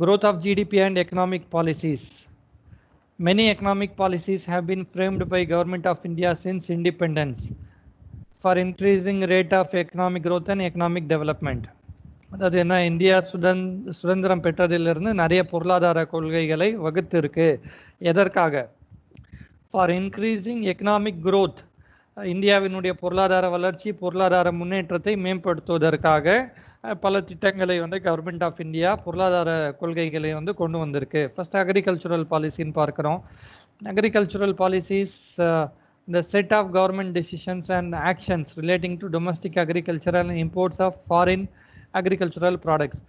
Growth of GDP and economic policies. Many economic policies have been framed by Government of India since independence for increasing rate of economic growth and economic development. அதாவது என்ன, India சுதந்திரம் பெற்றதிலிருந்து நிறைய பொருளாதார கொள்கைகளை வகுத்திருக்கு. எதற்காக? For increasing economic growth, இந்தியாவினுடைய பொருளாதார வளர்ச்சி, பொருளாதார முன்னேற்றத்தை மேம்படுத்துவதற்காக பல திட்டங்களை வந்து கவர்மெண்ட் ஆஃப் இந்தியா பொருளாதார கொள்கைகளை வந்து கொண்டு வந்திருக்கு. ஃபர்ஸ்ட் அக்ரிகல்ச்சுரல் பாலிசின்னு பார்க்குறோம். Agricultural policies the set of government decisions and actions relating to domestic agricultural and imports of foreign agricultural products.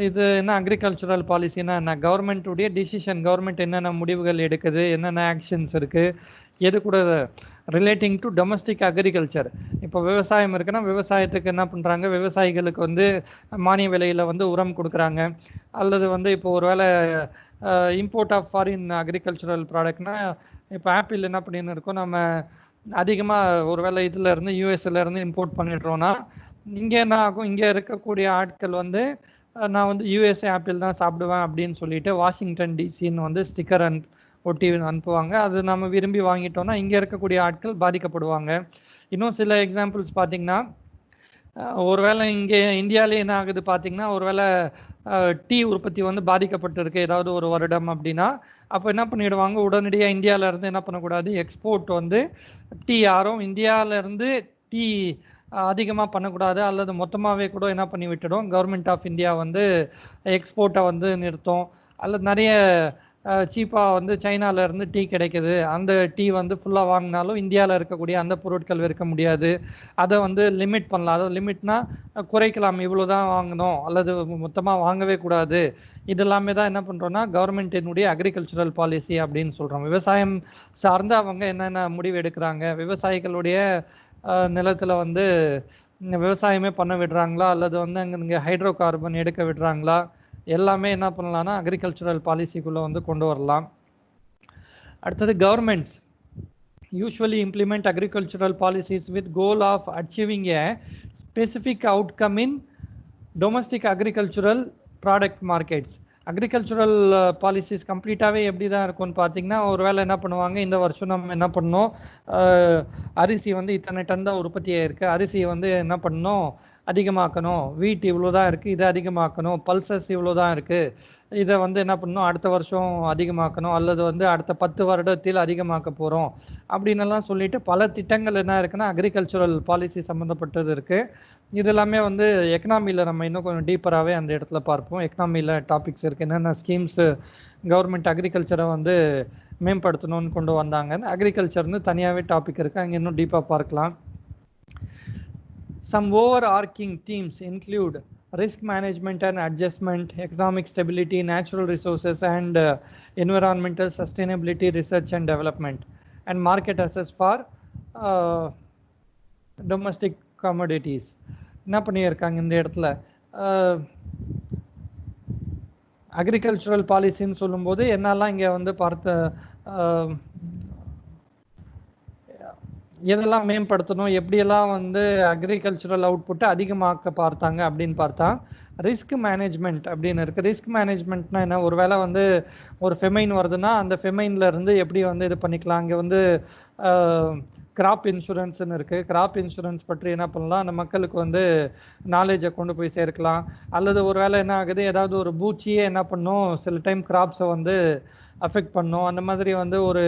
இது என்ன அக்ரிகல்ச்சுரல் பாலிசின்னா கவர்மெண்ட் உடைய டிசிஷன், கவர்மெண்ட் என்னென்ன முடிவுகள் எடுக்குது, என்னென்ன ஆக்ஷன்ஸ் இருக்குது, எது கூட ரிலேட்டிங் டு டொமஸ்டிக் அக்ரிகல்ச்சர். இப்போ விவசாயம் இருக்குன்னா விவசாயத்துக்கு என்ன பண்ணுறாங்க, விவசாயிகளுக்கு வந்து மானிய விலையில் வந்து உரம் கொடுக்குறாங்க. அல்லது வந்து இப்போ ஒரு வேளை இம்போர்ட் ஆஃப் ஃபாரின் அக்ரிகல்ச்சுரல் ப்ராடக்ட்னா, இப்போ ஆப்பிள் என்ன பண்ணின்னு இருக்கோம், நம்ம அதிகமாக ஒரு வேளை இதுலேருந்து யூஎஸ்லேருந்து இம்போர்ட் பண்ணிடுறோன்னா இங்கே என்ன ஆகும், இங்கே இருக்கக்கூடிய ஆட்கள் வந்து நான் வந்து யூஎஸ்ஏ ஆப்பிள் தான் சாப்பிடுவேன் அப்படின்னு சொல்லிட்டு வாஷிங்டன் டிசின்னு வந்து ஸ்டிக்கர் ஒட்டி அனுப்புவாங்க. அது நம்ம விரும்பி வாங்கிட்டோம்னா இங்கே இருக்கக்கூடிய ஆட்கள் பாதிக்கப்படுவாங்க. இன்னும் சில எக்ஸாம்பிள்ஸ் பார்த்தீங்கன்னா, ஒருவேளை இங்கே இந்தியாவிலே என்ன ஆகுது பார்த்தீங்கன்னா, ஒருவேளை டீ உற்பத்தி வந்து பாதிக்கப்பட்டிருக்கு ஏதாவது ஒரு வருடம் அப்படின்னா, அப்போ என்ன பண்ணிடுவாங்க, உடனடியாக இந்தியாவிலேருந்து என்ன பண்ணக்கூடாது, எக்ஸ்போர்ட் வந்து டீ யாரும் இந்தியாவிலேருந்து டீ அதிகமாக பண்ணக்கூடாது, அல்லது மொத்தமாகவே கூட என்ன பண்ணி விட்டுடும், கவர்மெண்ட் ஆஃப் இந்தியா வந்து எக்ஸ்போர்ட்டை வந்து நிறுத்தும். அல்லது நிறைய சீப்பாக வந்து சைனாவிலேருந்து டீ கிடைக்குது, அந்த டீ வந்து ஃபுல்லாக வாங்கினாலும் இந்தியாவில் இருக்கக்கூடிய அந்த பொருட்கள் விற்க முடியாது, அதை வந்து லிமிட் பண்ணலாம். அதாவது லிமிட்னா குறைக்கலாம், இவ்வளோ தான் வாங்கணும் அல்லது மொத்தமாக வாங்கவே கூடாது. இதெல்லாமே தான் என்ன பண்ணுறோன்னா கவர்மெண்ட்டினுடைய அக்ரிகல்ச்சுரல் பாலிசி அப்படின்னு சொல்கிறோம். விவசாயம் சார்ந்து அவங்க என்னென்ன முடிவு எடுக்கிறாங்க, விவசாயிகளுடைய நிலத்தில் வந்து விவசாயமே பண்ண விடுறாங்களா, அல்லது வந்து அங்கே ஹைட்ரோ கார்பன் எடுக்க விடுறாங்களா, எல்லாமே என்ன பண்ணலாம்னா அக்ரிகல்ச்சுரல் பாலிசிக்குள்ளே வந்து கொண்டு வரலாம். அடுத்தது governments usually implement agricultural policies with goal of achieving a specific outcome in domestic agricultural product markets. Agricultural policies கம்ப்ளீட்டாகவே எப்படி தான் இருக்கும்னு பார்த்தீங்கன்னா, ஒரு வேளை என்ன பண்ணுவாங்க, இந்த வருஷம் நம்ம என்ன பண்ணோம், அரிசி வந்து இத்தனை டன் தான் உற்பத்தி ஆகிருக்கு, அரிசியை வந்து என்ன பண்ணணும், அதிகமாக்கணும், வீட் இவ்வளோ தான் இருக்குது, இதை அதிகமாக்கணும், பல்சஸ் இவ்வளோ தான் இருக்குது, இதை வந்து என்ன பண்ணணும், அடுத்த வருஷம் அதிகமாக்கணும், அல்லது வந்து அடுத்த 10 வருடத்தில் அதிகமாக்க போகிறோம் அப்படின்னெல்லாம் சொல்லிட்டு பல திட்டங்கள் என்ன இருக்குன்னா அக்ரிகல்ச்சுரல் பாலிசி சம்மந்தப்பட்டது இருக்குது. இது எல்லாமே வந்து எக்கனாமியில் நம்ம இன்னும் கொஞ்சம் டீப்பராகவே அந்த இடத்துல பார்ப்போம். எக்கனாமியில் டாபிக்ஸ் இருக்குது, என்னென்ன ஸ்கீம்ஸு கவர்மெண்ட் அக்ரிகல்ச்சரை வந்து மேம்படுத்தணும்னு கொண்டு வந்தாங்கன்னு அக்ரிகல்ச்சர்னு தனியாகவே டாபிக் இருக்குது, அங்கே இன்னும் டீப்பாக பார்க்கலாம். Some overarching themes include risk management and adjustment, economic stability, natural resources and environmental sustainability, research and development, and market access for domestic commodities. என்ன பண்ணியிருக்காங்க இந்த இடத்துல, அக்ரிகல்ச்சுரல் பாலிசின்னு சொல்லும்போது என்னெல்லாம் இங்கே வந்து எதெல்லாம் மேம்படுத்தணும், எப்படியெல்லாம் வந்து அக்ரிகல்ச்சுரல் அவுட்புட்டை அதிகமாக்க பார்த்தாங்க அப்படின்னு பார்த்தா, ரிஸ்க் மேனேஜ்மெண்ட் அப்படின்னு இருக்குது. ரிஸ்க் மேனேஜ்மெண்ட்னா என்ன, ஒரு வேளை வந்து ஒரு ஃபெமைன் வருதுன்னா அந்த ஃபெமைன்ல இருந்து எப்படி வந்து இது பண்ணிக்கலாம். அங்கே வந்து கிராப் இன்சூரன்ஸ்னு இருக்குது. கிராப் இன்சூரன்ஸ் பற்றி என்ன பண்ணலாம், அந்த மக்களுக்கு வந்து நாலேஜை கொண்டு போய் சேர்க்கலாம். அல்லது ஒரு வேளை என்ன ஆகுது, ஏதாவது ஒரு பூச்சியே என்ன பண்ணும், சில டைம் கிராப்ஸை வந்து அஃபெக்ட் பண்ணும். அந்த மாதிரி வந்து ஒரு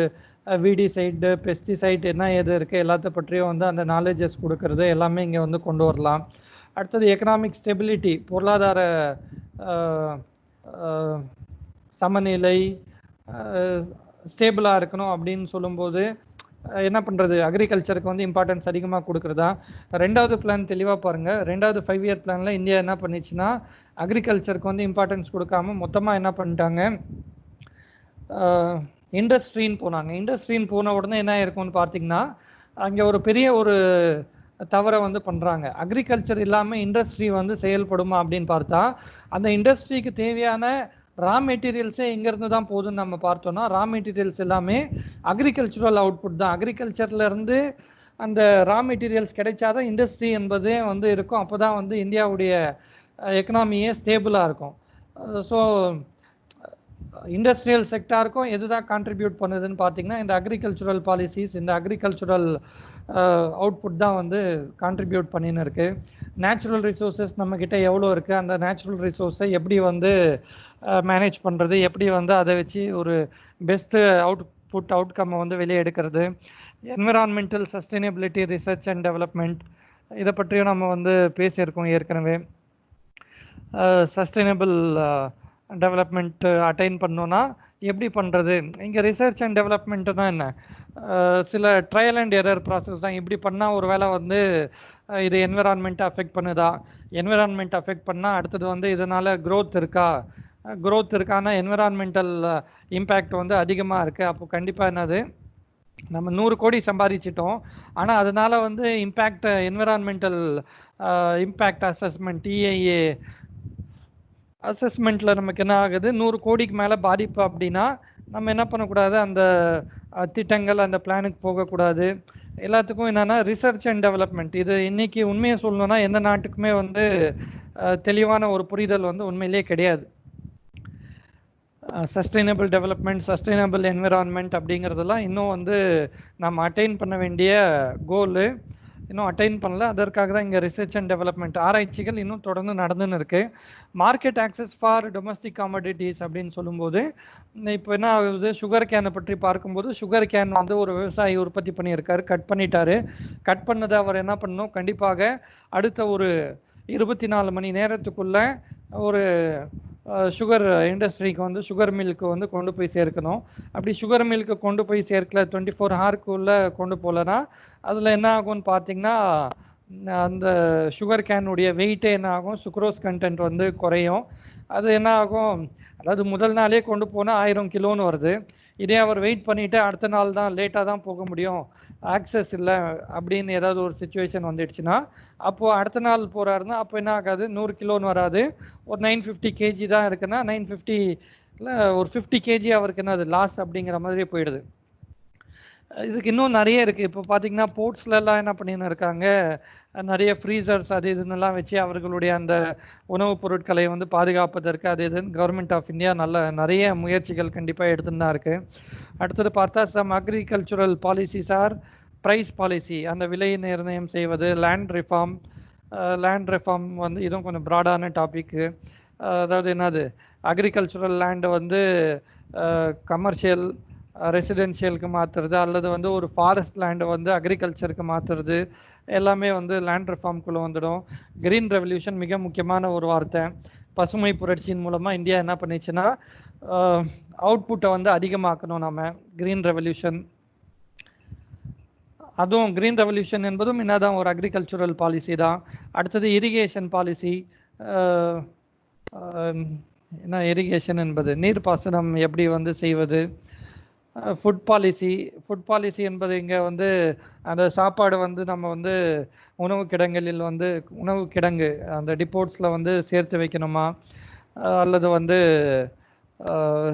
வீடிசைடு, பெஸ்டிசைட் என்ன எது இருக்குது எல்லாத்த பற்றியும் வந்து அந்த நாலேஜஸ் கொடுக்கறது எல்லாமே இங்கே வந்து கொண்டு வரலாம். அடுத்தது எக்கனாமிக் ஸ்டெபிலிட்டி, பொருளாதார சமநிலை ஸ்டேபிளாக இருக்கணும் அப்படின்னு சொல்லும்போது என்ன பண்ணுறது, அக்ரிகல்ச்சருக்கு வந்து இம்பார்ட்டன்ஸ் அதிகமாக கொடுக்குறதா. ரெண்டாவது பிளான் தெளிவாக பாருங்கள், ரெண்டாவது 5 இயர் பிளானில் இந்தியா என்ன பண்ணிச்சுன்னா அக்ரிகல்ச்சருக்கு வந்து இம்பார்ட்டன்ஸ் கொடுக்காம மொத்தமாக என்ன பண்ணிட்டாங்க, இண்டஸ்ட்ரின்னு போனாங்க. இண்டஸ்ட்ரின்னு போன உடனே என்ன இருக்கும்னு பார்த்தீங்கன்னா, அங்கே ஒரு பெரிய ஒரு தவறை வந்து பண்ணுறாங்க. அக்ரிகல்ச்சர் இல்லாமல் இண்டஸ்ட்ரி வந்து செயல்படுமா அப்படின்னு பார்த்தா, அந்த இண்டஸ்ட்ரிக்கு தேவையான ரா மெட்டீரியல்ஸே எங்கேருந்து தான் போகுதுன்னு நம்ம பார்த்தோன்னா, ரா மெட்டீரியல்ஸ் எல்லாமே அக்ரிகல்ச்சுரல் அவுட்புட் தான். அக்ரிகல்ச்சர்லேருந்து அந்த ரா மெட்டீரியல்ஸ் கிடைச்சாதான் இண்டஸ்ட்ரி என்பதே வந்து இருக்கும். அப்போ தான் வந்து இந்தியாவுடைய எக்கனாமியே ஸ்டேபிளாக இருக்கும். ஸோ இண்டஸ்ட்ரியல் செக்டாருக்கும் எதுதான் கான்ட்ரிபியூட் பண்ணுதுன்னு பார்த்தீங்கன்னா இந்த அக்ரிகல்ச்சுரல் பாலிசிஸ், இந்த அக்ரிகல்ச்சுரல் அவுட்புட் தான் வந்து கான்ட்ரிபியூட் பண்ணின்னு இருக்கு. நேச்சுரல் ரிசோர்ஸஸ் நம்மக்கிட்ட எவ்வளோ இருக்குது, அந்த நேச்சுரல் ரிசோர்ஸை எப்படி வந்து மேனேஜ் பண்ணுறது, எப்படி வந்து அதை வச்சு ஒரு பெஸ்ட்டு அவுட்கம்மை வந்து வெளியே எடுக்கிறது, environmental sustainability research and development இதை பற்றியும் நம்ம வந்து பேசியிருக்கோம் ஏற்கனவே. சஸ்டைனபிள் டெவலப்மெண்ட் அட்டைன் பண்ணோன்னா எப்படி பண்ணுறது, இங்கே ரிசர்ச் அண்ட் டெவலப்மெண்ட்டு தான் என்ன, சில ட்ரையல் அண்ட் எரர் ப்ராசஸ் தான். இப்படி பண்ணால் ஒரு வேளை வந்து இது என்விரான்மெண்ட்டை அஃபெக்ட் பண்ணுதா, என்விரான்மெண்ட் அஃபெக்ட் பண்ணால் அடுத்தது வந்து இதனால் க்ரோத் இருக்கான்னா என்விரான்மெண்டல் இம்பேக்ட் வந்து அதிகமாக இருக்குது. அப்போ கண்டிப்பாக என்னது, நம்ம 100 கோடி சம்பாதிச்சிட்டோம், ஆனால் அதனால் வந்து impact environmental impact assessment EIA அசஸ்மெண்ட்டில் நமக்கு என்ன ஆகுது, 100 கோடிக்கு மேலே பாதிப்பு அப்படின்னா நம்ம என்ன பண்ணக்கூடாது, அந்த திட்டங்கள் அந்த பிளானுக்கு போகக்கூடாது. எல்லாத்துக்கும் என்னென்னா ரிசர்ச் அண்ட் டெவலப்மெண்ட், இது இன்றைக்கி உண்மையை சொல்லணுன்னா எந்த நாட்டுக்குமே வந்து தெளிவான ஒரு புரிதல் வந்து உண்மையிலே கிடையாது. சஸ்டைனபிள் டெவலப்மெண்ட், சஸ்டைனபிள் என்விரான்மெண்ட் அப்படிங்கிறதெல்லாம் இன்னும் வந்து நம்ம அட்டைன் பண்ண வேண்டிய கோலு, இன்னும் அட்டைன் பண்ணல. அதற்காக தான் இங்கே ரிசர்ச் அண்ட் டெவலப்மெண்ட் ஆராய்ச்சிகள் இன்னும் தொடர்ந்து நடந்துன்னு இருக்குது. மார்க்கெட் ஆக்சஸ் ஃபார் டொமஸ்டிக் காமோடிட்டிஸ் அப்படின்னு சொல்லும்போது இப்போ என்ன ஆகுது, சுகர் கேனை பற்றி பார்க்கும்போது சுகர் கேன் வந்து ஒரு விவசாயி உற்பத்தி பண்ணியிருக்காரு, கட் பண்ணிட்டாரு. கட் பண்ணதை அவர் என்ன பண்ணணும், கண்டிப்பாக அடுத்த ஒரு 24 மணி நேரத்துக்குள்ளே ஒரு சுகர் இண்டஸ்ட்ரிக்கு வந்து சுகர் மில்க்கு வந்து கொண்டு போய் சேர்க்கணும். அப்படி சுகர் மில்க்கு கொண்டு போய் சேர்க்கல, 24 ஹவர்க்குள்ளே கொண்டு போகலன்னா அதில் என்ன ஆகும்னு பார்த்தீங்கன்னா அந்த சுகர் கேனுடைய வெயிட்டே என்ன ஆகும், சுக்ரோஸ் கண்டென்ட் வந்து குறையும். அது என்ன ஆகும், அதாவது முதல் நாளே கொண்டு போனால் 1000 கிலோன்னு வருது. இதே அவர் வெயிட் பண்ணிவிட்டு அடுத்த நாள் தான் லேட்டாக தான் போக முடியும், ஆக்சஸ் இல்லை அப்படின்னு ஏதாவது ஒரு சுச்சுவேஷன் வந்துடுச்சுன்னா அப்போது அடுத்த நாள் போகிறாருன்னா அப்போ என்ன ஆகாது, 100 கிலோன்னு வராது, ஒரு 950 கேஜி தான் இருக்குன்னா 950 ஒரு 50 கேஜி அவருக்கு என்ன அது லாஸ் அப்படிங்கிற மாதிரி போயிடுது. இதுக்கு இன்னும் நிறைய இருக்குது. இப்போ பார்த்தீங்கன்னா போர்ட்ஸ்லலாம் என்ன பண்ணின்னு இருக்காங்க, நிறைய ஃப்ரீசர்ஸ் அது இதுன்னெல்லாம் வச்சு அவர்களுடைய அந்த உணவுப் பொருட்களை வந்து பாதுகாப்பதற்கு அது இதுன்னு கவர்மெண்ட் ஆஃப் இந்தியா நிறைய முயற்சிகள் கண்டிப்பாக எடுத்துன்னு தான் இருக்குது. அடுத்தது பார்த்தா some agricultural policies or price policy, அந்த விலை நிர்ணயம் செய்வது, லேண்ட் ரிஃபார்ம் வந்து இதுவும் கொஞ்சம் ப்ராடான டாபிக்கு. அதாவது என்னது, அக்ரிகல்ச்சுரல் லேண்டை வந்து கமர்ஷியல் ரெசிடென்ஷியலுக்கு மாற்றுறது, அல்லது வந்து ஒரு ஃபாரஸ்ட் லேண்டை வந்து அக்ரிகல்ச்சருக்கு மாற்றுறது, எல்லாமே வந்து லேண்ட் ரிஃபார்ம்குள்ளே வந்துடும். கிரீன் ரெவல்யூஷன் மிக முக்கியமான ஒரு வார்த்தை. பசுமை புரட்சியின் மூலமாக இந்தியா என்ன பண்ணிச்சுன்னா அவுட்புட்டை வந்து அதிகமாக்கணும் நம்ம, கிரீன் ரெவல்யூஷன். அதுவும் கிரீன் ரெவல்யூஷன் என்பதும் என்னதான் ஒரு அக்ரிகல்ச்சுரல் பாலிசி தான். அடுத்தது இரிகேஷன் பாலிசி. என்ன இரிகேஷன் என்பது, நீர்ப்பாசனம் எப்படி வந்து செய்வது. ஃபுட் பாலிசி என்பது இங்கே வந்து அந்த சாப்பாடு வந்து நம்ம வந்து உணவு கிடங்கு அந்த டிப்போட்ஸில் வந்து சேர்த்து வைக்கணுமா, அல்லது வந்து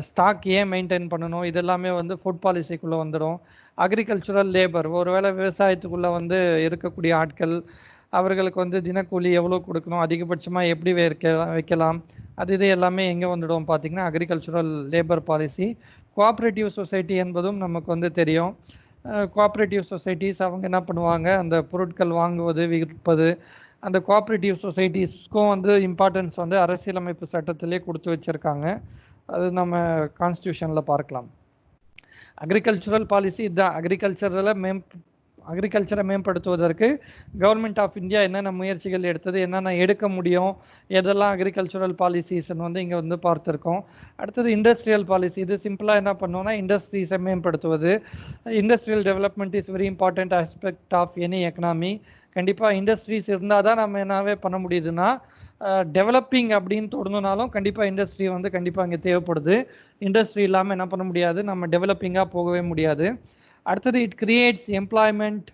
ஸ்டாக் ஏன் மெயின்டைன் பண்ணணும், இதெல்லாமே வந்து ஃபுட் பாலிசிக்குள்ளே வந்துடும். அக்ரிகல்ச்சுரல் லேபர், ஒருவேளை விவசாயத்துக்குள்ளே வந்து இருக்கக்கூடிய ஆட்கள், அவர்களுக்கு வந்து தினக்கூலி எவ்வளோ கொடுக்கணும், அதிகபட்சமாக எப்படி வைக்கலாம், இது எல்லாமே எங்கே வந்துடும் பார்த்திங்கன்னா agricultural labour policy. Cooperative society என்பதும் நமக்கு வந்து தெரியும். கோஆப்ரேட்டிவ் சொசைட்டிஸ் அவங்க என்ன பண்ணுவாங்க, அந்த பொருட்கள் வாங்குவது விற்பது, அந்த கோஆப்ரேட்டிவ் சொசைட்டிஸ்க்கும் வந்து இம்பார்ட்டன்ஸ் வந்து அரசியலமைப்பு சட்டத்திலே கொடுத்து வச்சுருக்காங்க. அது நம்ம கான்ஸ்டியூஷனில் பார்க்கலாம். அக்ரிகல்ச்சுரல் பாலிசி இதுதான். அக்ரிகல்ச்சரை மேம்படுத்துவதற்கு கவர்மெண்ட் ஆஃப் இந்தியா என்னென்ன முயற்சிகள் எடுத்தது, என்னென்ன எடுக்க முடியும், எதெல்லாம் அக்ரிகல்ச்சுரல் பாலிசிஸ்ன்னு வந்து இங்கே வந்து பார்த்துருக்கோம். அடுத்தது இண்டஸ்ட்ரியல் பாலிசி. இது சிம்பிளாக என்ன பண்ணோன்னா இண்டஸ்ட்ரீஸை மேம்படுத்துவது. Industrial development is very important aspect of any economy. கண்டிப்பாக இண்டஸ்ட்ரீஸ் இருந்தால் தான் நம்ம என்னவே பண்ண முடியுதுன்னா, டெவலப்பிங் அப்படின்னு தொடர்ந்துனாலும் கண்டிப்பாக இண்டஸ்ட்ரி வந்து கண்டிப்பாக இங்கே தேவைப்படுது. இண்டஸ்ட்ரி இல்லாமல் என்ன பண்ண முடியாது, நம்ம டெவலப்பிங்காக போகவே முடியாது. அடுத்தது இட் கிரியேட்ஸ் எம்ப்ளாய்மெண்ட்.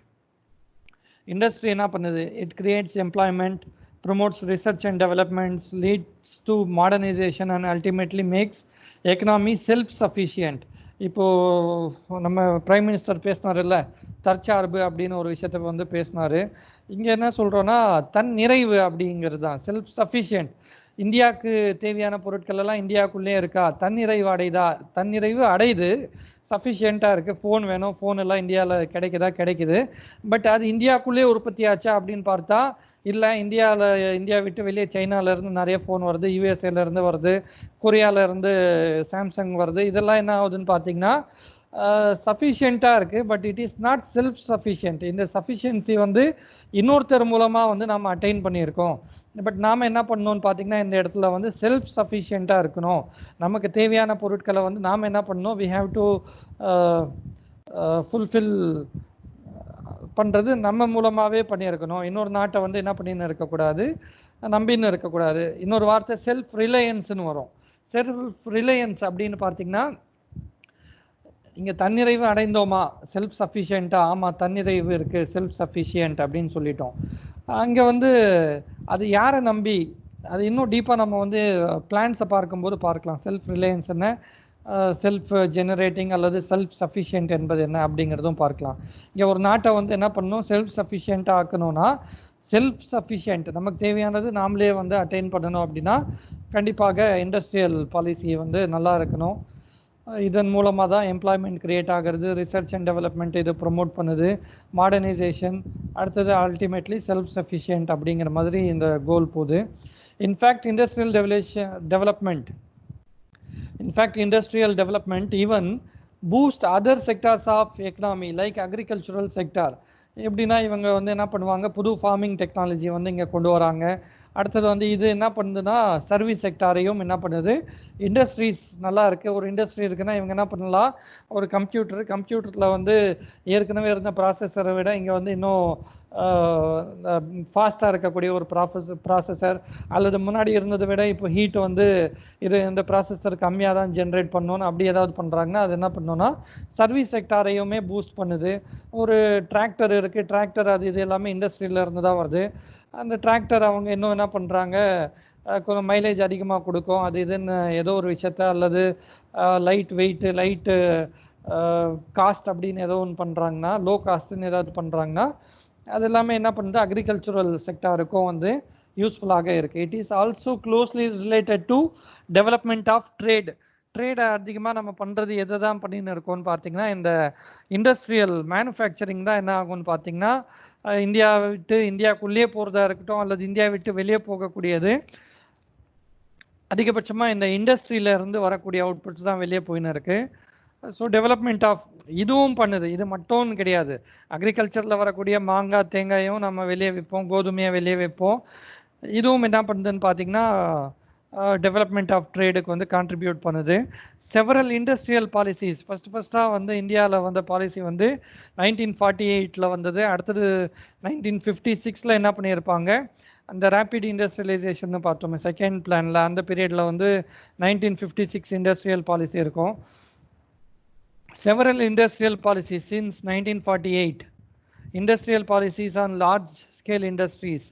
இண்டஸ்ட்ரி என்ன பண்ணுது, it creates employment, promotes research and developments, leads to modernisation and ultimately makes economy self sufficient. இப்போது நம்ம பிரைம் மினிஸ்டர் பேசினார்ல, தற்சார்பு அப்படின்னு ஒரு விஷயத்தை வந்து பேசினார். இங்கே என்ன சொல்கிறோன்னா தன் நிறைவு அப்படிங்கிறது தான் செல்ஃப் சஃபிஷியன்ட். இந்தியாவுக்கு தேவையான பொருட்கள் எல்லாம் இந்தியாவுக்குள்ளே இருக்கா, தன்னிறைவு அடையுது, சஃபிஷியண்ட்டாக இருக்குது, ஃபோன் வேணும், ஃபோன் எல்லாம் இந்தியாவில் கிடைக்குது. பட் அது இந்தியாவுக்குள்ளே உற்பத்தி ஆச்சா அப்படின்னு பார்த்தா இல்லை. இந்தியா விட்டு வெளியே சைனாலேருந்து நிறைய ஃபோன் வருது, யூஎஸ்ஏலேருந்து வருது, கொரியாவிலேருந்து சாம்சங் வருது. இதெல்லாம் என்ன ஆகுதுன்னு பார்த்தீங்கன்னா சஃபிஷியண்ட்டாக இருக்குது, but it is not self sufficient. இந்த சஃபிஷியன்சி இன்னொருத்தர் மூலமாக நம்ம அட்டைன் பண்ணியிருக்கோம். பட் நாம் என்ன பண்ணணும்னு பார்த்தீங்கன்னா இந்த இடத்துல செல்ஃப் சஃபிஷியண்ட்டாக இருக்கணும். நமக்கு தேவையான பொருட்களை நாம் என்ன பண்ணணும், வி ஹாவ் டு ஃபுல்ஃபில் பண்ணுறது நம்ம மூலமாகவே பண்ணியிருக்கணும். இன்னொரு நாட்டை என்ன பண்ணின்னு இருக்கக்கூடாது, நம்பின்னு இருக்கக்கூடாது. இன்னொரு வார்த்தை செல்ஃப் ரிலையன்ஸ்னு வரும். செல்ஃப் ரிலையன்ஸ் அப்படின்னு பார்த்தீங்கன்னா இங்கே தன்னிறைவு அடைந்தோமா, செல்ஃப் சஃபிஷியண்ட்டாக, ஆமாம் தன்னிறைவு இருக்குது, செல்ஃப் சஃபிஷியன்ட் அப்படின்னு சொல்லிட்டோம். அங்கே அது யாரை நம்பி, அது இன்னும் டீப்பாக நம்ம பிளான்ஸை பார்க்கும்போது பார்க்கலாம். செல்ஃப் ரிலையன்ஸ் என்ன, செல்ஃப் ஜெனரேட்டிங் அல்லது செல்ஃப் சஃபிஷியன்ட் என்பது என்ன அப்படிங்கிறதும் பார்க்கலாம். இங்கே ஒரு நாட்டை என்ன பண்ணணும், செல்ஃப் சஃபிஷியண்ட்டாக ஆக்கணும்னா செல்ஃப் சஃபிஷியன்ட் நமக்கு தேவையானது நாமளே அட்டைன் பண்ணணும். அப்படின்னா கண்டிப்பாக இண்டஸ்ட்ரியல் பாலிசி நல்லா இருக்கணும். இதன் மூலமாக தான் எம்ப்ளாய்மெண்ட் கிரியேட் ஆகிறது, ரிசர்ச் அண்ட் டெவலப்மெண்ட் இது ப்ரொமோட் பண்ணுது, மாடர்னைசேஷன், அடுத்தது அல்டிமேட்லி செல்ஃப் சஃபிஷியன்ட் அப்படிங்கிற மாதிரி இந்த கோல் போகுது. In fact industrial development even boost other sectors of economy like agricultural sector. எப்படின்னா இவங்க என்ன பண்ணுவாங்க, புது ஃபார்மிங் டெக்னாலஜி இங்கே கொண்டு வராங்க. அடுத்தது இது என்ன பண்ணுதுன்னா சர்வீஸ் செக்டாரையும் என்ன பண்ணுது, இண்டஸ்ட்ரீஸ் நல்லா இருக்குது. ஒரு இண்டஸ்ட்ரி இருக்குன்னா இவங்க என்ன பண்ணலாம், ஒரு கம்ப்யூட்டரில் ஏற்கனவே இருந்த ப்ராசஸரை விட இங்கே இன்னும் ஃபாஸ்ட்டாக இருக்கக்கூடிய ஒரு ப்ராசஸர், அல்லது முன்னாடி இருந்ததை விட இப்போ ஹீட் இந்த ப்ராசஸர் கம்மியாக தான் ஜென்ரேட் பண்ணணும்னு அப்படி ஏதாவது பண்ணுறாங்கன்னா அது என்ன பண்ணணும்னா சர்வீஸ் செக்டாரையுமே பூஸ்ட் பண்ணுது. ஒரு டிராக்டர் இருக்குது, டிராக்டர் அது இது எல்லாமே இண்டஸ்ட்ரியில இருந்து தான் வருது. அந்த டிராக்டர் அவங்க இன்னும் என்ன பண்ணுறாங்க, கொஞ்சம் மைலேஜ் அதிகமாக கொடுக்கும், அது இதுன்னு ஏதோ ஒரு விஷயத்த, அல்லது லைட்டு காஸ்ட் அப்படின்னு ஏதோ ஒன்று பண்ணுறாங்கன்னா, லோ காஸ்ட்னு ஏதாவது பண்ணுறாங்கன்னா அது எல்லாமே என்ன பண்ணுது, அக்ரிகல்ச்சுரல் செக்டாருக்கும் யூஸ்ஃபுல்லாக இருக்குது. It is also closely related to development of ட்ரேடை அதிகமாக நம்ம பண்ணுறது எதை தான் பண்ணின்னு இருக்கோம்னு பார்த்தீங்கன்னா இந்த இண்டஸ்ட்ரியல் மேனுஃபேக்சரிங் தான் என்ன ஆகும்னு பார்த்தீங்கன்னா இந்தியாவுக்குள்ளேயே போகிறதா இருக்கட்டும் அல்லது இந்தியா விட்டு வெளியே போகக்கூடியது அதிகபட்சமாக இந்த இண்டஸ்ட்ரியிலேருந்து வரக்கூடிய அவுட்புட்ஸ் தான் வெளியே போயின்னு இருக்குது. ஸோ டெவலப்மெண்ட் ஆஃப் இதுவும் பண்ணுது, இது மட்டும் கிடையாது. அக்ரிகல்ச்சரில் வரக்கூடிய மாங்காய் தேங்காயும் நம்ம வெளியே வைப்போம், கோதுமையை வெளியே வைப்போம். இதுவும் என்ன பண்ணுதுன்னு பார்த்தீங்கன்னா டெவலப்மெண்ட் ஆஃப் ட்ரேடுக்கு கான்ட்ரிபியூட் பண்ணுது. செவரல் இண்டஸ்ட்ரியல் பாலிசிஸ் ஃபஸ்ட்டாக இந்தியாவில் வந்த பாலிசி 1948 வந்தது. அடுத்தது 1956 என்ன பண்ணியிருப்பாங்க, அந்த ரேபிட் இண்டஸ்ட்ரியலைசேஷன் பார்த்தோமே செகண்ட் பிளானில், அந்த பீரியடில் 1956 இண்டஸ்ட்ரியல் பாலிசி இருக்கும். Several industrial policies since 1948, industrial policies on large scale industries.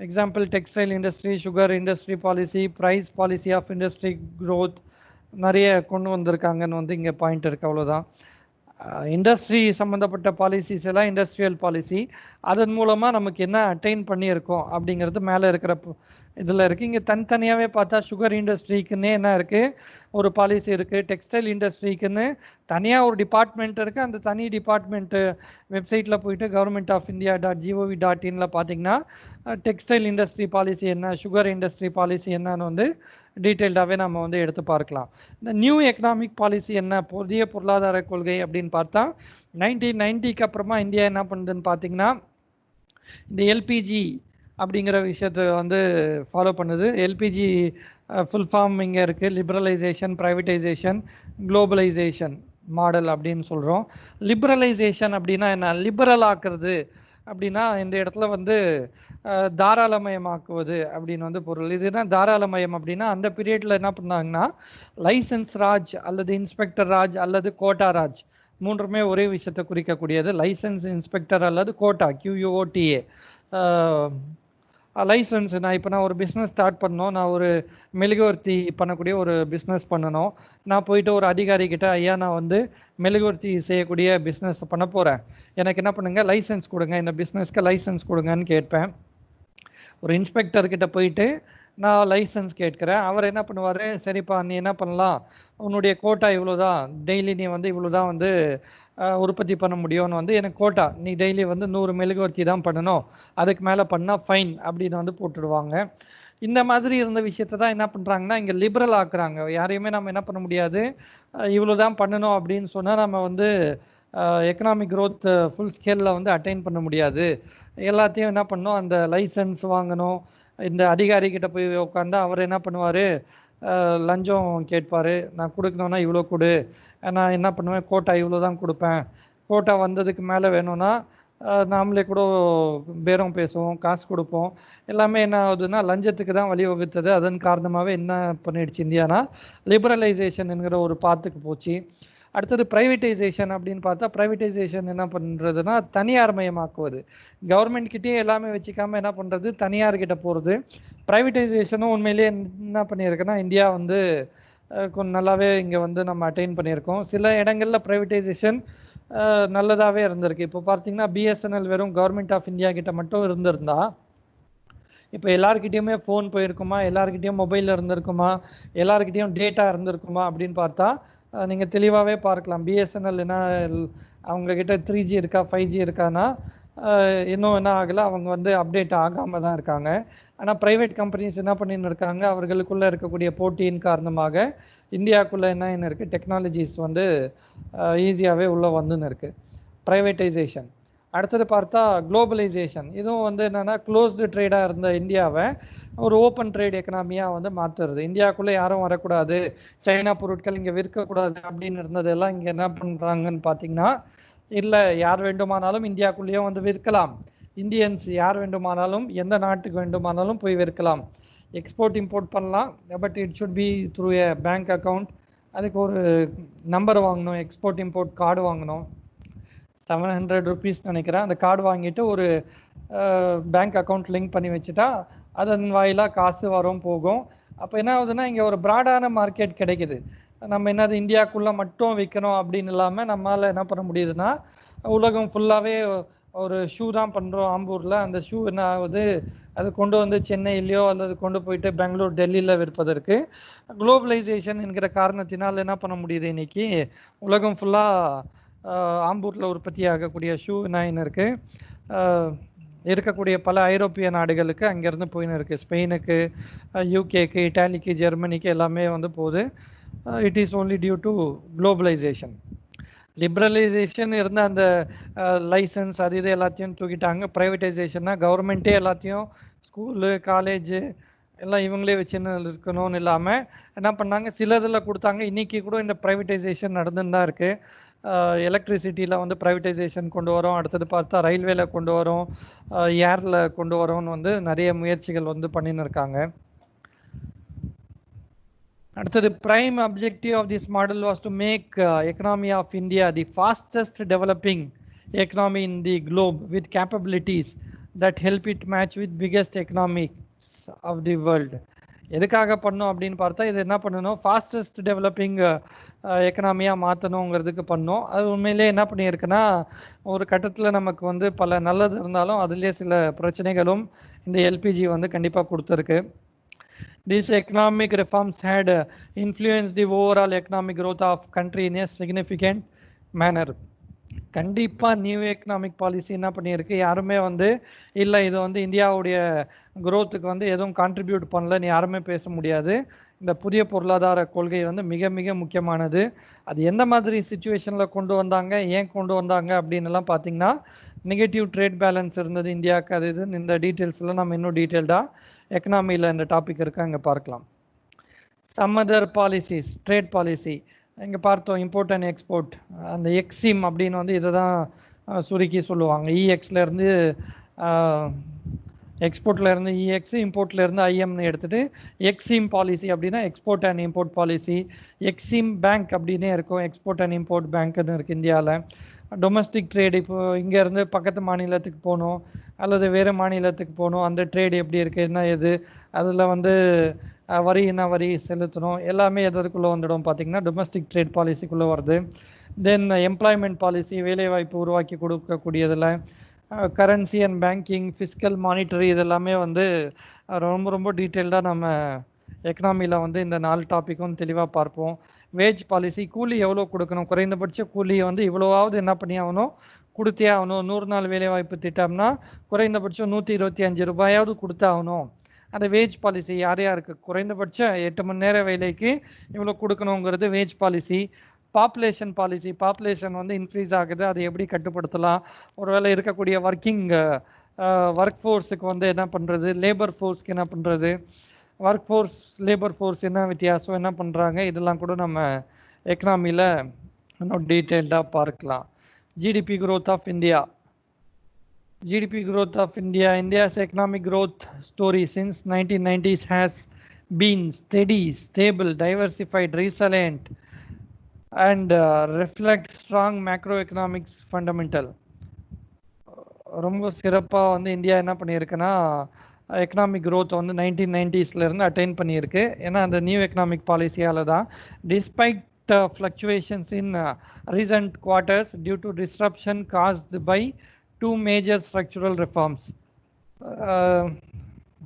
Example textile industry, sugar industry policy, price policy of industry growth நிறைய கொண்டு வந்திருக்காங்கன்னு இங்கே பாயிண்ட் இருக்குது. அவ்வளோதான். இண்டஸ்ட்ரி சம்மந்தப்பட்ட பாலிசிஸ் எல்லாம் இண்டஸ்ட்ரியல் பாலிசி, அதன் மூலமாக நமக்கு என்ன அட்டைன் பண்ணியிருக்கோம் அப்படிங்கிறது மேலே இருக்கிற இதில் இருக்குது. இங்கே தனித்தனியாகவே பார்த்தா சுகர் இண்டஸ்ட்ரிக்குன்னே என்ன இருக்குது, ஒரு பாலிசி இருக்குது. டெக்ஸ்டைல் இண்டஸ்ட்ரிக்குன்னு தனியாக ஒரு டிபார்ட்மெண்ட் இருக்குது. அந்த தனி டிபார்ட்மெண்ட்டு வெப்சைட்டில் போயிட்டு governmentofIndia.gov.in பார்த்தீங்கன்னா டெக்ஸ்டைல் இண்டஸ்ட்ரி பாலிசி என்ன, சுகர் இண்டஸ்ட்ரி பாலிசி என்னன்னு டீட்டெயில்டாகவே நம்ம எடுத்து பார்க்கலாம். இந்த நியூ எக்கனாமிக் பாலிசி என்ன, புதிய பொருளாதார கொள்கை அப்படின்னு பார்த்தா 1990க்கு அப்புறமா இந்தியா என்ன பண்ணுதுன்னு பார்த்தீங்கன்னா இந்த எல்பிஜி அப்படிங்கிற விஷயத்தை ஃபாலோ பண்ணுது. எல்பிஜி ஃபுல் ஃபார்ம் இங்கே இருக்குது, லிபரலைசேஷன், ப்ரைவேட்டைசேஷன், குளோபலைசேஷன் மாடல் அப்படின்னு சொல்கிறோம். லிபரலைசேஷன் அப்படின்னா என்ன, லிபரல் ஆக்குறது அப்படின்னா இந்த இடத்துல தாராளமயமாக்குவது அப்படின்னு பொருள். இதுனா தாராளமயம் அப்படின்னா அந்த பீரியடில் என்ன பண்ணாங்கன்னா லைசன்ஸ் ராஜ் அல்லது இன்ஸ்பெக்டர் ராஜ் அல்லது கோட்டா ராஜ் மூன்றுமே ஒரே விஷயத்தை குறிக்கக்கூடியது. லைசன்ஸ், இன்ஸ்பெக்டர் அல்லது கோட்டா, QUOTA. லைசன்ஸ், நான் ஒரு பிஸ்னஸ் ஸ்டார்ட் பண்ணோம், நான் ஒரு மெழுகுவர்த்தி பண்ணக்கூடிய ஒரு பிஸ்னஸ் பண்ணணும். நான் போயிட்டு ஒரு அதிகாரிகிட்ட, ஐயா நான் மெழுகுவர்த்தி செய்யக்கூடிய பிஸ்னஸ் பண்ண போகிறேன், எனக்கு என்ன பண்ணுங்க லைசன்ஸ் கொடுங்க, இந்த பிஸ்னஸ்க்கு லைசன்ஸ் கொடுங்கன்னு கேட்பேன். ஒரு இன்ஸ்பெக்டர்கிட்ட போயிட்டு நான் லைசன்ஸ் கேட்குறேன். அவர் என்ன பண்ணுவார், சரிப்பா நீ என்ன பண்ணலாம், உன்னுடைய கோட்டா இவ்வளோதான், டெய்லி நீ வந்து இவ்வளோதான் வந்து உற்பத்தி பண்ண முடியும்னு வந்து எனக்கு கோட்டா, நீ டெய்லி வந்து 100 மெழுகுவர்த்தி தான் பண்ணணும், அதுக்கு மேலே பண்ணால் ஃபைன் அப்படின்னு வந்து போட்டுடுவாங்க. இந்த மாதிரி இருந்த விஷயத்தை தான் என்ன பண்ணுறாங்கன்னா இங்கே லிபரல் ஆக்குறாங்க. யாரையுமே நம்ம என்ன பண்ண முடியாது, இவ்வளோ தான் பண்ணணும் அப்படின்னு சொன்னால் நம்ம வந்து எக்கனாமிக் க்ரோத் ஃபுல் ஸ்கேலில் வந்து அட்டைன் பண்ண முடியாது. எல்லாத்தையும் என்ன பண்ணணும், அந்த லைசன்ஸ் வாங்கணும். இந்த அதிகாரிகிட்ட போய் உட்காந்தா அவர் என்ன பண்ணுவார், லஞ்சம் கேட்பார். நான் கொடுக்கணுன்னா இவ்வளோ கொடு, நான் என்ன பண்ணுவேன் கோட்டா இவ்வளோ தான் கொடுப்பேன், கோட்டா வந்ததுக்கு மேலே வேணும்னா நாமளே கூட பேரம் பேசுவோம், காசு கொடுப்போம். எல்லாமே என்ன ஆகுதுன்னா லஞ்சத்துக்கு தான் வழிவகுத்தது. அதன் காரணமாகவே என்ன பண்ணிடுச்சு இந்தியானா லிபரலைசேஷன் என்கிற ஒரு பாத்துக்கு போச்சு. அடுத்தது ப்ரைவேட்டைசேஷன் அப்படின்னு பார்த்தா, ப்ரைவேட்டைசேஷன் என்ன பண்ணுறதுன்னா தனியார் மயமாக்குவது. கவர்மெண்ட் கிட்டேயே எல்லாமே வச்சுக்காம என்ன பண்ணுறது, தனியார்கிட்ட போகிறது. ப்ரைவேட்டைசேஷனும் உண்மையிலேயே என்ன பண்ணியிருக்குன்னா இந்தியா வந்து கொஞ்சம் நல்லாவே இங்கே வந்து நம்ம அட்டைன் பண்ணியிருக்கோம். சில இடங்களில் ப்ரைவேட்டைசேஷன் நல்லதாகவே இருந்திருக்கு. இப்போ பார்த்தீங்கன்னா பிஎஸ்என்எல் வெறும் கவர்மெண்ட் ஆஃப் இந்தியா கிட்ட மட்டும் இருந்திருந்தா இப்போ எல்லாருக்கிட்டையுமே ஃபோன் போயிருக்குமா, எல்லாருக்கிட்டையும் மொபைல் இருந்திருக்குமா, எல்லாருக்கிட்டையும் டேட்டா இருந்திருக்குமா அப்படின்னு பார்த்தா நீங்கள் தெளிவாகவே பார்க்கலாம். பிஎஸ்என்எல் என்ன அவங்கக்கிட்ட 3G இருக்கா 5G இருக்கான்னா இன்னும் என்ன ஆகலை, அவங்க வந்து அப்டேட் ஆகாமல் தான் இருக்காங்க. ஆனால் ப்ரைவேட் கம்பெனிஸ் என்ன பண்ணின்னு இருக்காங்க, அவர்களுக்குள்ளே இருக்கக்கூடிய போட்டியின் காரணமாக இந்தியாவுக்குள்ளே என்ன இருக்குது, டெக்னாலஜிஸ் வந்து ஈஸியாகவே உள்ளே வந்துன்னு இருக்குது. ப்ரைவேட்டைசேஷன். அடுத்தது பார்த்தா குளோபலைசேஷன். இதுவும் வந்து என்னென்னா க்ளோஸ்டு ட்ரேடாக இருந்த இந்தியாவை ஒரு ஓப்பன் ட்ரேட் எக்கனாமியாக வந்து மாற்றுறது. இந்தியாவுக்குள்ளே யாரும் வரக்கூடாது, சைனா பொருட்கள் இங்கே விற்கக்கூடாது அப்படின்னு இருந்ததெல்லாம் இங்கே என்ன பண்ணுறாங்கன்னு பார்த்தீங்கன்னா, இல்லை யார் வேண்டுமானாலும் இந்தியாவுக்குள்ளேயும் வந்து விற்கலாம், இந்தியன்ஸ் யார் வேண்டுமானாலும் எந்த நாட்டுக்கு வேண்டுமானாலும் போய் விற்கலாம், எக்ஸ்போர்ட் இம்போர்ட் பண்ணலாம், but it should be through A bank account. அதுக்கு ஒரு நம்பர் வாங்கணும், எக்ஸ்போர்ட் இம்போர்ட் கார்டு வாங்கணும், 700 rupees நினைக்கிறேன். அந்த கார்டு வாங்கிட்டு ஒரு பேங்க் அக்கௌண்ட் லிங்க் பண்ணி வச்சுட்டா அதன் வாயிலாக காசு வரும் போகும். அப்போ என்ன ஆகுதுன்னா இங்கே ஒரு ப்ராடான மார்க்கெட் கிடைக்குது. நம்ம என்னது இந்தியாவுக்குள்ளே மட்டும் விற்கணும் அப்படின்னு இல்லாமல் நம்மளால் என்ன பண்ண முடியுதுன்னா உலகம் ஃபுல்லாகவே ஒரு ஷூ தான் பண்ணுறோம் ஆம்பூரில், அந்த ஷூ என்ன ஆகுது, அது கொண்டு வந்து சென்னையிலையோ அல்லது கொண்டு போயிட்டு பெங்களூர் டெல்லியில் விற்பதற்கு குளோபலைசேஷன் என்கிற காரணத்தினால் என்ன பண்ண முடியுது, இன்னைக்கு உலகம் ஃபுல்லாக ஆம்பூரில் உற்பத்தி ஆகக்கூடிய ஷூ என்ன இருக்குது, இருக்கக்கூடிய பல ஐரோப்பிய நாடுகளுக்கு அங்கேருந்து போயின்னு இருக்குது. ஸ்பெயினுக்கு, யூகேக்கு, இட்டாலிக்கு, ஜெர்மனிக்கு எல்லாமே வந்து போகுது. It is only due to globalisation. Liberalisation இருந்த அந்த லைசன்ஸ் அது இது எல்லாத்தையும் தூக்கிட்டாங்க. ப்ரைவேட்டைசேஷன்னா கவர்மெண்ட்டே எல்லாத்தையும் ஸ்கூலு காலேஜு எல்லாம் இவங்களே வச்சுன்னு இருக்கணும்னு இல்லாமல் என்ன பண்ணாங்க, சிலதில் கொடுத்தாங்க. இன்றைக்கி கூட இந்த ப்ரைவேட்டைசேஷன் நடந்துன்னு தான் இருக்குது. எலக்ட்ரிசிட்டியில் வந்து ப்ரைவேட்டைசேஷன் கொண்டு வரோம், அடுத்தது பார்த்தா ரயில்வேல கொண்டு வரோம், ஏரில் கொண்டு வரோம்னு வந்து நிறைய முயற்சிகள் வந்து பண்ணின்னு இருக்காங்க. அடுத்தது prime objective of this model was to make economy of India the fastest developing economy in the globe with capabilities that help it match with biggest economics of the world. எதுக்காக பண்ணோம் அப்படின்னு பார்த்தா இது என்ன பண்ணணும், ஃபாஸ்டஸ்ட் டெவலப்பிங் எக்கனாமியாக மாற்றணுங்கிறதுக்கு பண்ணோம். அது உண்மையிலே என்ன பண்ணியிருக்குன்னா ஒரு கட்டத்தில் நமக்கு வந்து பல நல்லது இருந்தாலும் அதுலேயே சில பிரச்சனைகளும் இந்த எல்பிஜி வந்து கண்டிப்பாக கொடுத்துருக்கு. These economic reforms had influenced the overall economic growth of country in a significant manner. கண்டிப்பாக நியூ எக்கனாமிக் பாலிசி என்ன பண்ணியிருக்கு, யாருமே வந்து இல்லை இது வந்து இந்தியாவுடைய குரோத்துக்கு வந்து எதுவும் கான்ட்ரிபியூட் பண்ணலன்னு யாருமே பேச முடியாது. இந்த புதிய பொருளாதார கொள்கை வந்து மிக மிக முக்கியமானது. அது எந்த மாதிரி சுச்சுவேஷனில் கொண்டு வந்தாங்க, ஏன் கொண்டு வந்தாங்க அப்படின்னு எல்லாம் பார்த்தீங்கன்னா, நெகட்டிவ் ட்ரேட் பேலன்ஸ் இருந்தது இந்தியாவுக்கு. அது இதுன்னு இந்த டீட்டெயில்ஸ்லாம் நம்ம இன்னும் டீட்டெயில்டாக எக்கனாமியில் இந்த டாபிக் இருக்கு, அங்கே பார்க்கலாம். Some other policies, trade policy இங்கே பார்த்தோம், இம்போர்ட் அண்ட் எக்ஸ்போர்ட். அந்த எக்ஸிம் அப்படின்னு வந்து இதை தான் சுருக்கி சொல்லுவாங்க. இஎக்ஸ்லேருந்து எக்ஸ்போர்ட்லேருந்து இஎக்ஸ், இம்போர்ட்லேருந்து ஐஎம்னு எடுத்துகிட்டு எக்ஸிம் பாலிசி அப்படின்னா export and import policy. Exim bank அப்படின்னே இருக்கும், எக்ஸ்போர்ட் அண்ட் இம்போர்ட் பேங்க்னு இருக்குது இந்தியாவில். டொமஸ்டிக் ட்ரேடு, இப்போ இங்கேருந்து பக்கத்து மாநிலத்துக்கு போகணும் அல்லது வேறு மாநிலத்துக்கு போகணும், அந்த ட்ரேடு எப்படி இருக்குது, என்ன எது, அதில் வந்து வரி என்ன வரி செலுத்தணும், எல்லாமே எதற்குள்ளே வந்துடும் பார்த்திங்கன்னா டொமஸ்டிக் ட்ரேட் பாலிசிக்குள்ளே வருது. தென் எம்ப்ளாய்மெண்ட் பாலிசி, வேலைவாய்ப்பு உருவாக்கி கொடுக்கக்கூடியதில். Currency and banking, fiscal, monetary இதெல்லாமே வந்து ரொம்ப ரொம்ப டீட்டெயில்டாக நம்ம எக்கனாமியில் வந்து இந்த 4 டாப்பிக்கும் தெளிவாக பார்ப்போம். வேஜ் பாலிசி, கூலி எவ்வளோ கொடுக்கணும், குறைந்தபட்ச கூலியை வந்து இவ்வளோவாவது என்ன பண்ணி ஆகணும், கொடுத்தே ஆகணும். 100 நாள் வேலைவாய்ப்பு திட்டம்னா குறைந்தபட்சம் 125 ரூபாயாவது கொடுத்தாகணும். அந்த வேஜ் பாலிசி யார் யாருக்கு குறைந்தபட்சம் 8 மணி நேர வேலைக்கு இவ்வளோ கொடுக்கணுங்கிறது wage policy. Population policy, population வந்து இன்க்ரீஸ் ஆகுது, அதை எப்படி கட்டுப்படுத்தலாம், ஒருவேளை இருக்கக்கூடிய ஒர்க் ஃபோர்ஸுக்கு வந்து என்ன பண்ணுறது, லேபர் ஃபோர்ஸ்க்கு என்ன பண்ணுறது, ஒர்க் ஃபோர்ஸ் லேபர் ஃபோர்ஸ் என்ன வித்தியாசம், என்ன பண்ணுறாங்க, இதெல்லாம் கூட நம்ம எக்கனாமியில் இன்னும் டீட்டெயில்டாக பார்க்கலாம். GDP growth of India. GDP growth of India. India's economic growth story since 1990s has been steady, stable, diversified, resilient, and reflects strong macroeconomics fundamental. ரொம்ப சிறப்பாக வந்து இந்தியா என்ன பண்ணியிருக்குன்னா எக்கனாமிக் க்ரோத் வந்து 1990s அட்டைன் பண்ணியிருக்கு. ஏன்னா அந்த நியூ எக்கனாமிக் பாலிசியால் தான். Despite fluctuations in recent quarters due to disruption caused by 2 major structural reforms.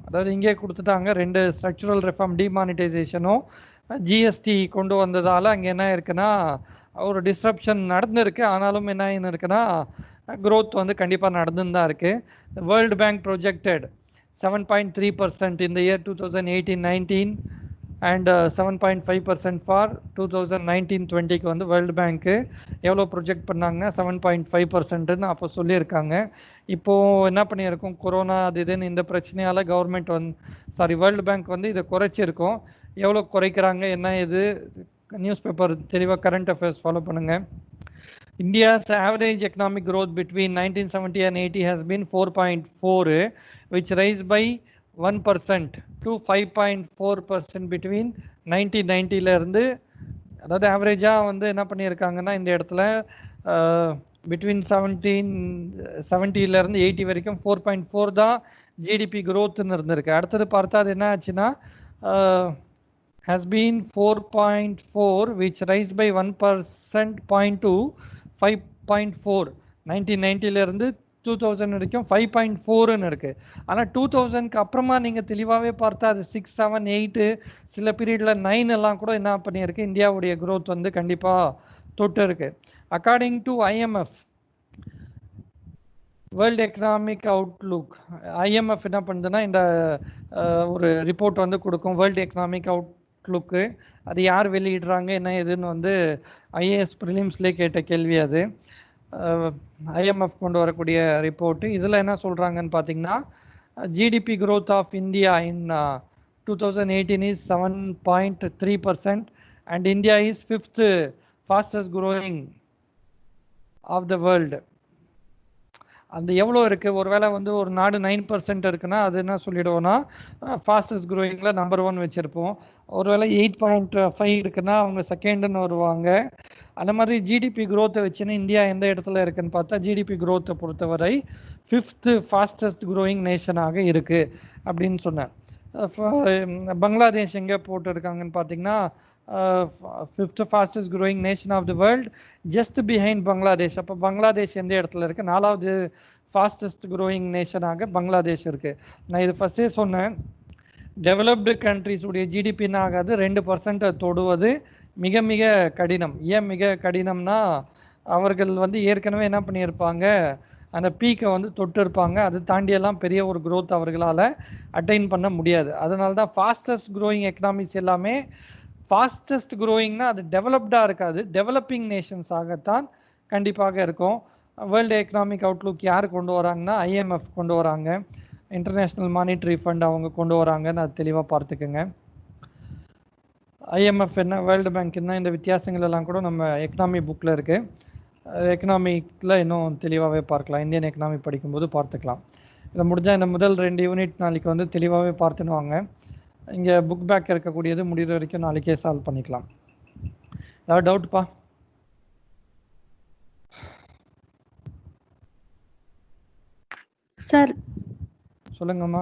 அதாவது இங்கே கொடுத்துட்டாங்க 2 ஸ்ட்ரக்சரல் ரெஃபார்ம், டிமானிட்டைசேஷனும் ஜிஎஸ்டி கொண்டு வந்ததால் அங்கே என்ன இருக்குன்னா ஒரு டிஸ்ரப்ஷன் நடந்திருக்கு. ஆனாலும் என்ன இருக்குன்னா க்ரோத் வந்து கண்டிப்பாக நடந்துன்னு தான் இருக்குது. World bank projected 7.3% in the year 2018-19 and 7.5% for 2019-20க்கு வந்து வேர்ல்டு பேங்க்கு எவ்வளோ ப்ரொஜெக்ட் பண்ணாங்கன்னா 7.5%ன்னு அப்போ சொல்லியிருக்காங்க. இப்போது என்ன பண்ணியிருக்கோம், கொரோனா அது இதுன்னு இந்த பிரச்சனையால் கவர்மெண்ட் வேர்ல்டு பேங்க் வந்து இதை குறைச்சிருக்கோம். எவ்வளோ குறைக்கிறாங்க என்ன இது நியூஸ் பேப்பர் தெளிவாக கரண்ட் அஃபேர்ஸ் ஃபாலோ பண்ணுங்கள். India's average economic growth between 1970 and 80 has been 4.4, which raised by 1% to 5.4% between 1990 இருந்து. அதாவது ஆவரேஜாக வந்து என்ன பண்ணியிருக்காங்கன்னா இந்த இடத்துல பிட்வீன் 1970 80 வரைக்கும் 4.4 தான் ஜிடிபி growthன்னு இருந்திருக்கு. அடுத்தது பார்த்தா அது என்ன ஆச்சுன்னா has been 4.4 which raised by 1% point to 5.4. 1990 2000 வரைக்கும் 5.4ன்னு இருக்குது. ஆனால் 2000க்கு அப்புறமா நீங்கள் தெளிவாகவே பார்த்தா அது 6, 7, 8 சில பீரியடில் 9 எல்லாம் கூட என்ன பண்ணியிருக்கு, இந்தியாவுடைய க்ரோத் வந்து கண்டிப்பாக தொட்டு இருக்கு. According to IMF world economic Outlook, IMF என்ன பண்ணுதுன்னா இந்த ஒரு ரிப்போர்ட் வந்து கொடுக்கும் வேர்ல்டு எக்கனாமிக் அவுட்லுக்கு. அது யார் வெளியிடுறாங்க என்ன எதுன்னு வந்து IAS ப்ரிலிம்ஸ்லேயே கேட்ட கேள்வி அது. IMF கொண்டு வரக்கூடிய ரிப்போர்ட்டு. இதில் என்ன சொல்கிறாங்கன்னு பார்த்தீங்கன்னா GDP growth of India in 2018 is 7.3% and India is 5th fastest growing of the world. அந்த எவ்வளோ இருக்குது, ஒருவேளை வந்து ஒரு நாடு 9% இருக்குன்னா அது என்ன சொல்லிடுவோன்னா ஃபாஸ்டஸ்ட் க்ரோயிங்கில் நம்பர் 1 வச்சுருப்போம். ஒருவேளை 8.5 இருக்குன்னா அவங்க செகண்டுன்னு வருவாங்க. அந்த மாதிரி ஜிடிபி க்ரோத்தை வச்சுன்னு இந்தியா எந்த இடத்துல இருக்குன்னு பார்த்தா ஜிடிபி க்ரோத்தை பொறுத்தவரை 5th ஃபாஸ்டஸ்ட் க்ரோயிங் நேஷனாக இருக்குது அப்படின்னு சொன்னேன். பங்களாதேஷ் எங்கே போட்டுருக்காங்கன்னு பார்த்தீங்கன்னா 5th fastest growing nation of the world, just behind Bangladesh. அப்போ பங்களாதேஷ் எந்த இடத்துல இருக்குது, 4வது ஃபாஸ்டஸ்ட் growing நேஷனாக பங்களாதேஷ் இருக்குது. நான் இது ஃபஸ்ட்டே சொன்னேன், டெவலப்டு கண்ட்ரிஸுடைய ஜிடிபின்னு ஆகாது, 2% தொடுவது மிக மிக கடினம். ஏன் மிக கடினம்னா அவர்கள் வந்து ஏற்கனவே என்ன பண்ணியிருப்பாங்க, அந்த பீக்கை வந்து தொட்டு இருப்பாங்க. அது தாண்டியெல்லாம் பெரிய ஒரு க்ரோத் அவர்களால் அட்டைன் பண்ண முடியாது. அதனால தான் ஃபாஸ்டஸ்ட் க்ரோயிங் எக்கனாமிஸ் எல்லாமே ஃபாஸ்டஸ்ட் க்ரோயிங்னா அது டெவலப்டாக இருக்காது, டெவலப்பிங் நேஷன்ஸ் ஆகத்தான் கண்டிப்பாக இருக்கும். வேர்ல்டு எக்கனாமிக் அவுட்லுக் யார் கொண்டு வராங்கன்னா IMF கொண்டு வராங்க, இன்டர்நேஷ்னல் மானிட்டரி ஃபண்ட் அவங்க கொண்டு வராங்கன்னு அது தெளிவாக பார்த்துக்குங்க. IMF என்ன, வேர்ல்டு பேங்க் என்ன, இந்த வித்தியாசங்கள் எல்லாம் கூட நம்ம எக்கனாமி புக்கில் இருக்குது. எக்கனாமிக்கில் இன்னும் தெளிவாகவே பார்க்கலாம், இந்தியன் எக்கனாமி படிக்கும்போது பார்த்துக்கலாம். இதை முடிஞ்சால் இந்த முதல் 2 யூனிட் நாளைக்கு வந்து தெளிவாகவே பார்த்துன்னு வாங்க. இங்கே புக் பேக் இருக்கக்கூடியது முடிகிற வரைக்கும் நாளைக்கே சால்வ் பண்ணிக்கலாம். ஏதாவது டவுட்ப்பா? சார் சொல்லுங்கம்மா.